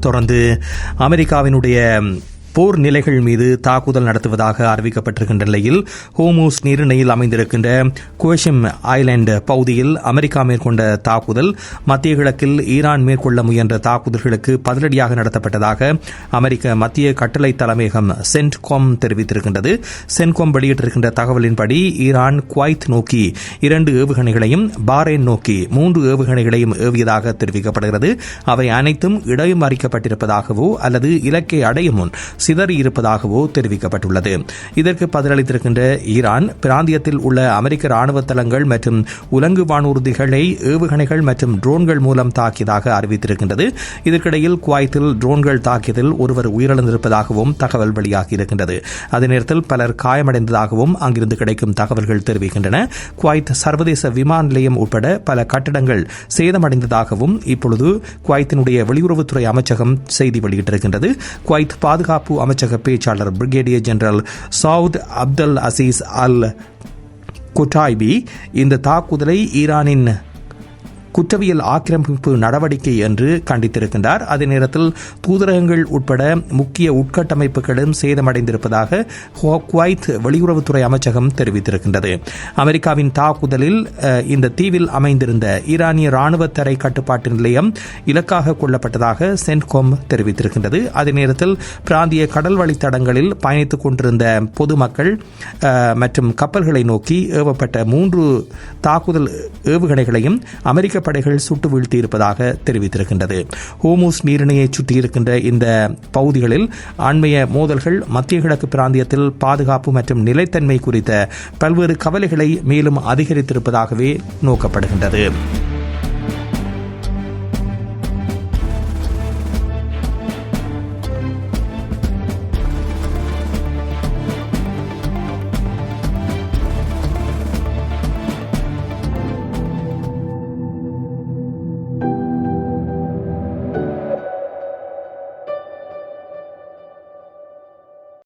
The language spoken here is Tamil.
தொடர்ந்து அமெரிக்காவினுடைய போர் நிலைகள் மீது தாக்குதல் நடத்துவதாக அறிவிக்கப்பட்டிருக்கின்ற நிலையில் ஹோமூஸ் நீரிணையில் அமைந்திருக்கின்ற குவெஷிம் ஐலாந்து பகுதியில் அமெரிக்கா மேற்கொண்ட தாக்குதல் மத்திய கிழக்கில் ஈரான் மேற்கொள்ள முயன்ற தாக்குதல்களுக்கு பதிலடியாக நடத்தப்பட்டதாக அமெரிக்க மத்திய கட்டளை தலைமையகம் சென்ட்காம் தெரிவித்திருக்கின்றது. சென்ட்காம் வெளியிட்டிருக்கின்ற தகவலின்படி ஈரான் குவைத் நோக்கி 2 ஏவுகணைகளையும் பாரேன் நோக்கி 3 ஏவுகணைகளையும் ஏவியதாக தெரிவிக்கப்படுகிறது. அவை அனைத்தும் இடைமறிக்கப்பட்டிருப்பதாகவோ அல்லது இலக்கை அடையும் முன் சிதறியிருப்பதாகவோ தெரிவிக்கப்பட்டுள்ளது. இதற்கு பதிலளித்திருக்கின்ற ஈரான் பிராந்தியத்தில் உள்ள அமெரிக்க ராணுவ தளங்கள் மற்றும் உலங்கு வானூர்திகளை ஏவுகணைகள் மற்றும் ட்ரோன்கள் மூலம் தாக்கியதாக அறிவித்திருக்கின்றது. இதற்கிடையில் குவைத்தில் ட்ரோன்கள் தாக்கியதில் ஒருவர் உயிரிழந்திருப்பதாகவும் தகவல் வெளியாகியிருக்கின்றது. அதே நேரத்தில் பலர் காயமடைந்ததாகவும் அங்கிருந்து கிடைக்கும் தகவல்கள் தெரிவிக்கின்றன. குவைத் சர்வதேச விமான நிலையம் உட்பட பல கட்டடங்கள் சேதமடைந்ததாகவும் இப்பொழுது குவைத்தினுடைய வெளியுறவுத்துறை அமைச்சகம் செய்தி வெளியிட்டிருக்கின்றது. குவைத் பாதுகாப்பு அமைச்சக பேச்சாளர் brigadier general Saud Abdul Aziz Al குட்டாய்பி இந்த தாக்குதலை ஈரானின் குற்றவியல் ஆக்கிரமிப்பு நடவடிக்கை என்று கண்டித்திருக்கின்றார். அதே நேரத்தில் தூதரகங்கள் உட்பட முக்கிய உட்கட்டமைப்புகளும் சேதமடைந்திருப்பதாக குவைத் வெளியுறவுத்துறை அமைச்சகம் தெரிவித்திருக்கின்றது. அமெரிக்காவின் தாக்குதலில் இந்த தீவில் அமைந்திருந்த ஈரானிய ராணுவ தரை கட்டுப்பாட்டு நிலையம் இலக்காக கொள்ளப்பட்டதாக சென்ட்காம் தெரிவித்திருக்கின்றது. அதே நேரத்தில் பிராந்திய கடல் வழித்தடங்களில் பயணித்துக் கொண்டிருந்த பொதுமக்கள் மற்றும் கப்பல்களை நோக்கி ஏவப்பட்ட 3 தாக்குதல் ஏவுகணைகளையும் அமெரிக்க படைகள் சுட்டு வீழ்த்தியிருப்பதாக தெரிவித்திருக்கின்றது. ஹோமூஸ் நீரிணையை சுற்றியிருக்கின்ற இந்த பகுதிகளில் அண்மைய மோதல்கள் மத்திய கிழக்கு பிராந்தியத்தில் பாதுகாப்பு மற்றும் நிலைத்தன்மை குறித்த பல்வேறு கவலைகளை மேலும் அதிகரித்திருப்பதாகவே நோக்கப்படுகின்றது.